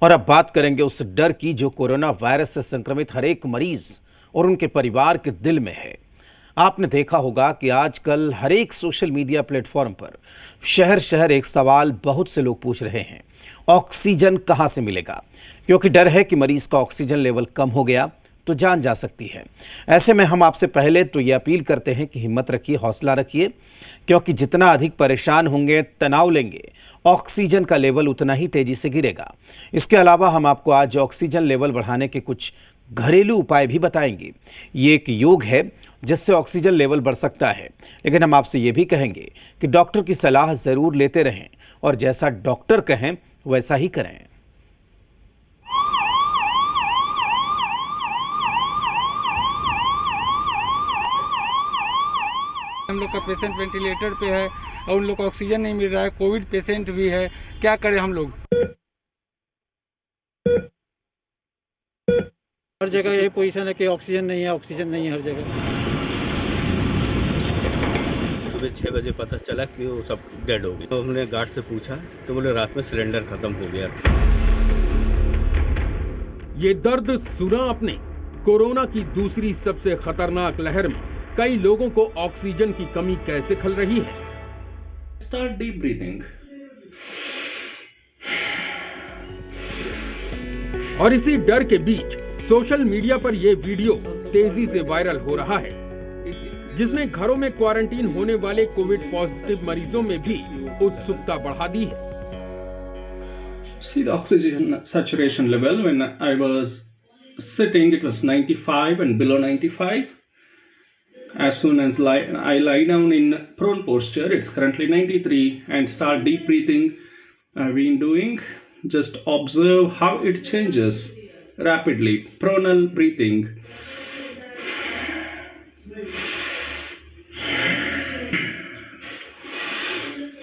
और अब बात करेंगे उस डर की जो कोरोना वायरस से संक्रमित हर एक मरीज और उनके परिवार के दिल में है। आपने देखा होगा कि आजकल हर एक सोशल मीडिया प्लेटफॉर्म पर शहर शहर एक सवाल बहुत से लोग पूछ रहे हैं, ऑक्सीजन कहां से मिलेगा? क्योंकि डर है कि मरीज का ऑक्सीजन लेवल कम हो गया तो जान जा सकती है। ऐसे में हम आपसे पहले तो ये अपील करते हैं कि हिम्मत रखिए, हौसला रखिए, क्योंकि जितना अधिक परेशान होंगे, तनाव लेंगे, ऑक्सीजन का लेवल उतना ही तेजी से गिरेगा। इसके अलावा हम आपको आज ऑक्सीजन लेवल बढ़ाने के कुछ घरेलू उपाय भी बताएंगे। ये एक योग है जिससे ऑक्सीजन लेवल बढ़ सकता है, लेकिन हम आपसे ये भी कहेंगे कि डॉक्टर की सलाह जरूर लेते रहें और जैसा डॉक्टर कहें वैसा ही करें। हम लोग का पेशेंट वेंटिलेटर पे है और उन लोग को ऑक्सीजन नहीं मिल रहा है। कोविड पेशेंट भी है, क्या करें हम लोग? हर जगह यही पोजीशन है कि ऑक्सीजन नहीं है, ऑक्सीजन नहीं है हर जगह। सुबह 6 बजे पता चला कि वो सब डेड हो गए। तो हमने गार्ड से पूछा तो बोले रात में सिलेंडर खत्म हो गया। ये दर्द सुना आपने? कोरोना की दूसरी सबसे खतरनाक लहर में कई लोगों को ऑक्सीजन की कमी कैसे खल रही है। Start deep breathing. और इसी डर के बीच सोशल मीडिया पर यह वीडियो तेजी से वायरल हो रहा है, जिसने घरों में क्वारंटीन होने वाले कोविड पॉजिटिव मरीजों में भी उत्सुकता बढ़ा दी है। See the oxygen saturation level when I was sitting, it was 95 and below 95. As soon as I lie down in prone posture, it's currently 93, and start deep breathing. I've been doing. Just observe how it changes rapidly. Pronal breathing.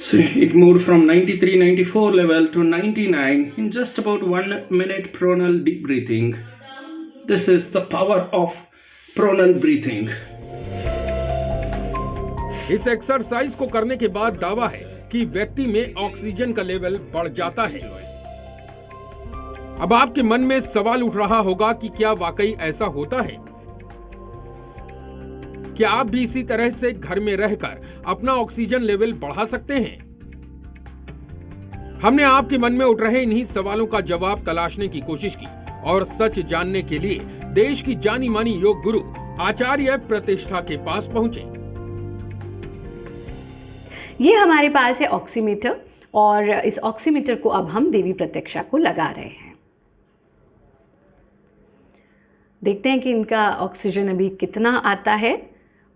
See, it moved from 93, 94 level to 99 in just about 1 minute. Pronal deep breathing. This is the power of pronal breathing. इस exercise को करने के बाद दावा है कि व्यक्ति में ऑक्सीजन का लेवल बढ़ जाता है। अब आपके मन में सवाल उठ रहा होगा कि क्या वाकई ऐसा होता है? क्या आप भी इसी तरह से घर में रहकर अपना ऑक्सीजन लेवल बढ़ा सकते हैं? हमने आपके मन में उठ रहे इन्हीं सवालों का जवाब तलाशने की कोशिश की और सच जानने के लिए देश की जानी मानी योग गुरु आचार्य प्रतिष्ठा के पास पहुंचे। ये हमारे पास है ऑक्सीमीटर, और इस ऑक्सीमीटर को अब हम देवी प्रत्यक्षा को लगा रहे हैं। देखते हैं कि इनका ऑक्सीजन अभी कितना आता है।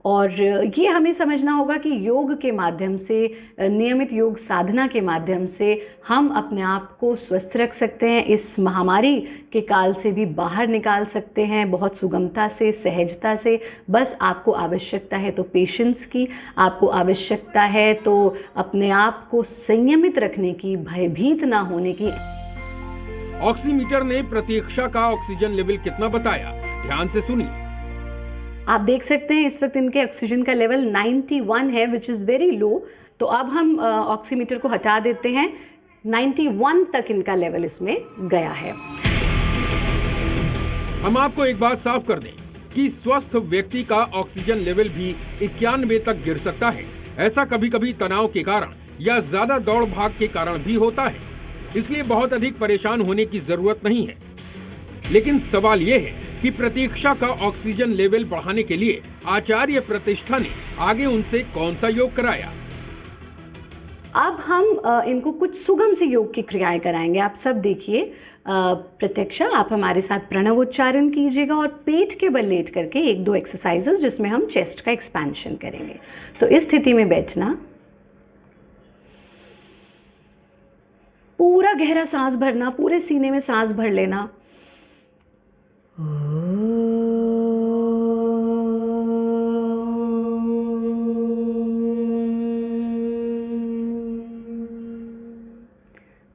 और ये हमें समझना होगा कि योग के माध्यम से, नियमित योग साधना के माध्यम से हम अपने आप को स्वस्थ रख सकते हैं, इस महामारी के काल से भी बाहर निकाल सकते हैं बहुत सुगमता से, सहजता से। बस आपको आवश्यकता है तो पेशेंस की, आपको आवश्यकता है तो अपने आप को संयमित रखने की, भयभीत ना होने की। ऑक्सीमीटर ने प्रतीक्षा का ऑक्सीजन लेवल कितना बताया, ध्यान से सुनिए। आप देख सकते हैं इस वक्त इनके ऑक्सीजन का लेवल 91 है, विच इज़ वेरी लो। तो अब हम ऑक्सीमीटर को हटा देते हैं। 91 तक इनका लेवल इसमें गया है। हम आपको एक बात साफ कर दें कि स्वस्थ व्यक्ति का ऑक्सीजन लेवल भी 91 तक गिर सकता है। ऐसा कभी कभी तनाव के कारण या ज्यादा दौड़ भाग के कारण भी होता है, इसलिए बहुत अधिक परेशान होने की जरूरत नहीं है। लेकिन सवाल यह है कि प्रतीक्षा का ऑक्सीजन लेवल बढ़ाने के लिए आचार्य प्रतिष्ठा ने आगे उनसे कौन सा योग कराया। अब हम इनको कुछ सुगम से योग की क्रियाएं कराएंगे। आप सब देखिए, प्रत्यक्षा आप हमारे साथ प्रणव उच्चारण कीजिएगा और पेट के बल लेट करके 1-2 एक्सरसाइजेस जिसमें हम चेस्ट का एक्सपेंशन करेंगे। तो इस स्थिति में बैठना, पूरा गहरा सांस भरना, पूरे सीने में सांस भर लेना।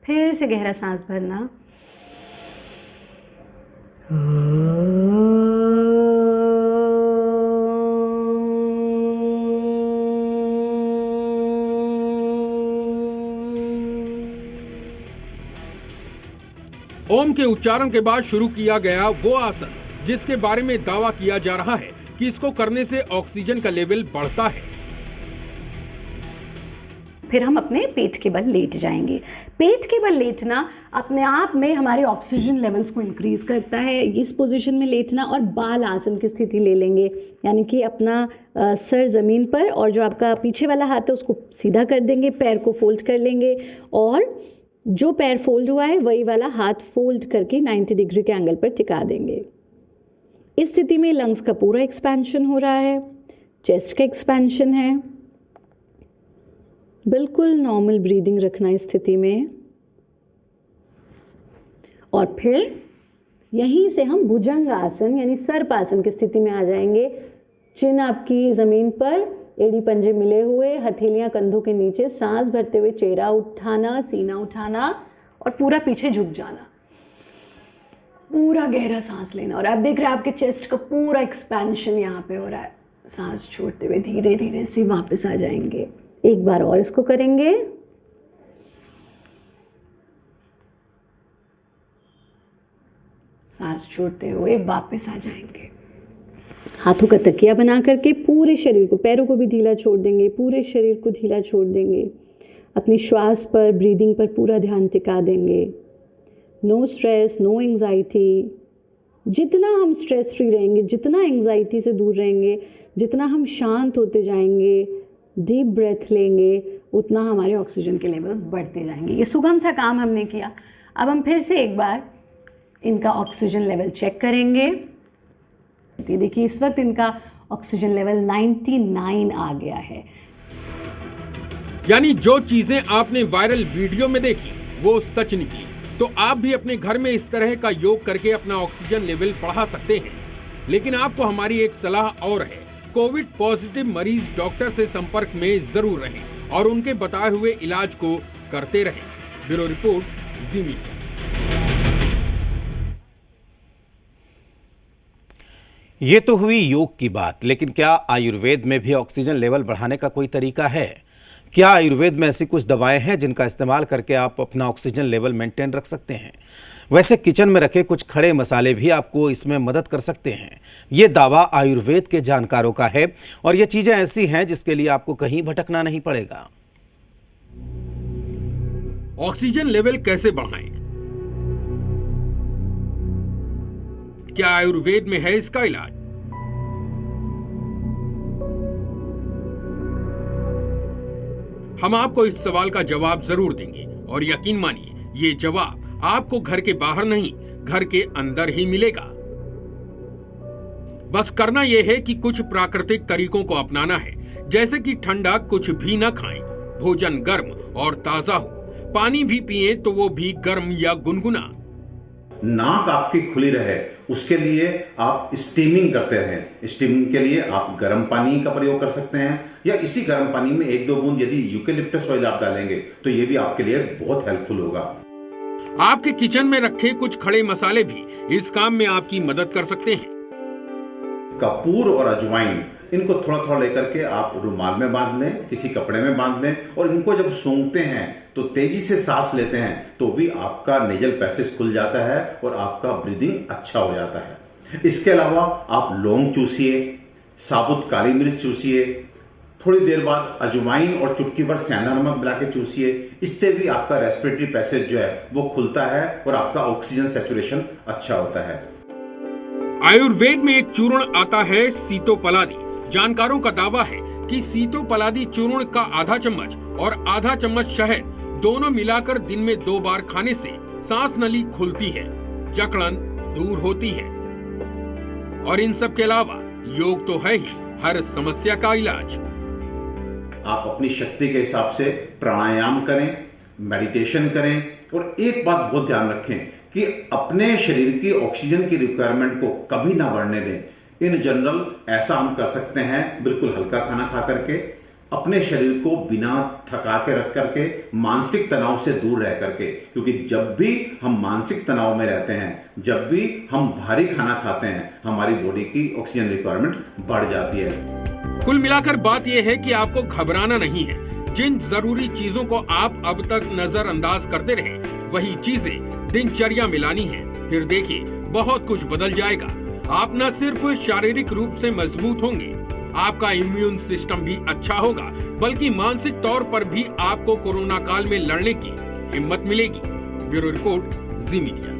फिर से गहरा सांस भरना। ओम के उच्चारण के बाद शुरू किया गया वो आसन जिसके बारे में दावा किया जा रहा है कि इसको करने से ऑक्सीजन का लेवल बढ़ता है। फिर हम अपने पेट के बल लेट जाएंगे। पेट के बल लेटना अपने आप में हमारे ऑक्सीजन लेवल्स को इंक्रीज करता है। इस पोजीशन में लेटना और बाल आसन की स्थिति ले लेंगे, यानी कि अपना सर ज़मीन पर और जो आपका पीछे वाला हाथ है उसको सीधा कर देंगे, पैर को फोल्ड कर लेंगे और जो पैर फोल्ड हुआ है वही वाला हाथ फोल्ड करके 90 डिग्री के एंगल पर टिका देंगे। इस स्थिति में लंग्स का पूरा एक्सपेंशन हो रहा है, चेस्ट का एक्सपेंशन है। बिल्कुल नॉर्मल ब्रीदिंग रखना इस स्थिति में और फिर यहीं से हम भुजंग आसन यानी सर्पासन की स्थिति में आ जाएंगे। चिन आपकी ज़मीन पर, एड़ी पंजे मिले हुए, हथेलियां कंधों के नीचे, सांस भरते हुए चेहरा उठाना, सीना उठाना और पूरा पीछे झुक जाना। पूरा गहरा सांस लेना और आप देख रहे हैं आपके चेस्ट का पूरा एक्सपेंशन यहाँ पे हो रहा है। सांस छोड़ते हुए धीरे धीरे से वापस आ जाएंगे। एक बार और इसको करेंगे। सांस छोड़ते हुए वापस आ जाएंगे। हाथों का तकिया बना करके पूरे शरीर को, पैरों को भी ढीला छोड़ देंगे, पूरे शरीर को ढीला छोड़ देंगे। अपनी श्वास पर, ब्रीदिंग पर पूरा ध्यान टिका देंगे। No stress, no anxiety. जितना हम स्ट्रेस फ्री रहेंगे, जितना एंजाइटी से दूर रहेंगे, जितना हम शांत होते जाएंगे, डीप ब्रेथ लेंगे, उतना हमारे ऑक्सीजन के लेवल्स बढ़ते जाएंगे। ये सुगम सा काम हमने किया। अब हम फिर से एक बार इनका ऑक्सीजन लेवल चेक करेंगे। देखिए इस वक्त इनका ऑक्सीजन लेवल 99 आ गया है। यानी जो चीजें आपने वायरल वीडियो में देखी वो सच निकली। तो आप भी अपने घर में इस तरह का योग करके अपना ऑक्सीजन लेवल बढ़ा सकते हैं। लेकिन आपको हमारी एक सलाह और है, कोविड पॉजिटिव मरीज डॉक्टर से संपर्क में जरूर रहें और उनके बताए हुए इलाज को करते रहें। ब्यूरो रिपोर्ट, जी मीडिया। ये तो हुई योग की बात, लेकिन क्या आयुर्वेद में भी ऑक्सीजन लेवल बढ़ाने का कोई तरीका है? क्या आयुर्वेद में ऐसी कुछ दवाएं हैं जिनका इस्तेमाल करके आप अपना ऑक्सीजन लेवल मेंटेन रख सकते हैं? वैसे किचन में रखे कुछ खड़े मसाले भी आपको इसमें मदद कर सकते हैं। ये दावा आयुर्वेद के जानकारों का है और ये चीजें ऐसी हैं जिसके लिए आपको कहीं भटकना नहीं पड़ेगा। ऑक्सीजन लेवल कैसे बढ़ाएं? क्या आयुर्वेद में है इसका इलाज? हम आपको इस सवाल का जवाब जरूर देंगे और यकीन मानिए ये जवाब आपको घर के बाहर नहीं, घर के अंदर ही मिलेगा। बस करना यह है कि कुछ प्राकृतिक तरीकों को अपनाना है, जैसे कि ठंडा कुछ भी न खाएं, भोजन गर्म और ताजा हो, पानी भी पिए तो वो भी गर्म या गुनगुना। नाक आपकी खुली रहे उसके लिए आप स्टीमिंग करते रहें। स्टीमिंग के लिए आप गर्म पानी का प्रयोग कर सकते हैं या इसी गर्म पानी में 1-2 बूंद यदि यूकेलिप्टस ऑयल आप डालेंगे तो ये भी आपके लिए बहुत हेल्पफुल होगा। आपके किचन में रखे कुछ खड़े मसाले भी इस काम में आपकी मदद कर सकते हैं। कपूर और अजवाइन, इनको थोड़ा थोड़ा लेकर के आप रुमाल में बांध लें, किसी कपड़े में बांध लें और इनको जब सूंघते हैं तो तेजी से सांस लेते हैं तो भी आपका नेजल पैसेज खुल जाता है और आपका ब्रीदिंग अच्छा हो जाता है। इसके अलावा आप लौंग चूसिए, साबुत काली मिर्च चूसिए, थोड़ी देर बाद अजवाइन और चुटकी भर सेंधा नमक मिला के चूसिए। इससे भी आपका रेस्पिरेटरी पैसेज जो है वो खुलता है और आपका ऑक्सीजन सैचुरेशन अच्छा होता है। आयुर्वेद में एक चूर्ण आता है सीतोपलादी। जानकारों का दावा है कि सीतोपलादी चूर्ण का आधा चम्मच और आधा चम्मच शहद दोनों मिलाकर दिन में 2 बार खाने से सांस नली खुलती है, जकड़न दूर होती है। और इन सब के अलावा योग तो है ही हर समस्या का इलाज। आप अपनी शक्ति के हिसाब से प्राणायाम करें, मेडिटेशन करें और एक बात बहुत ध्यान रखें कि अपने शरीर की ऑक्सीजन की रिक्वायरमेंट को कभी ना बढ़ने दें। इन जनरल ऐसा हम कर सकते हैं, बिल्कुल हल्का खाना खा करके, अपने शरीर को बिना थका के रख करके, मानसिक तनाव से दूर रह करके, क्योंकि जब भी हम मानसिक तनाव में रहते हैं, जब भी हम भारी खाना खाते हैं, हमारी बॉडी की ऑक्सीजन रिक्वायरमेंट बढ़ जाती है। कुल मिलाकर बात यह है कि आपको घबराना नहीं है। जिन जरूरी चीजों को आप अब तक नजरअंदाज करते रहे, वही चीजें दिनचर्या मिलानी है, फिर देखिए बहुत कुछ बदल जाएगा। आप न सिर्फ शारीरिक रूप से मजबूत होंगे, आपका इम्यून सिस्टम भी अच्छा होगा, बल्कि मानसिक तौर पर भी आपको कोरोना काल में लड़ने की हिम्मत मिलेगी। ब्यूरो रिपोर्ट, जी मीडिया।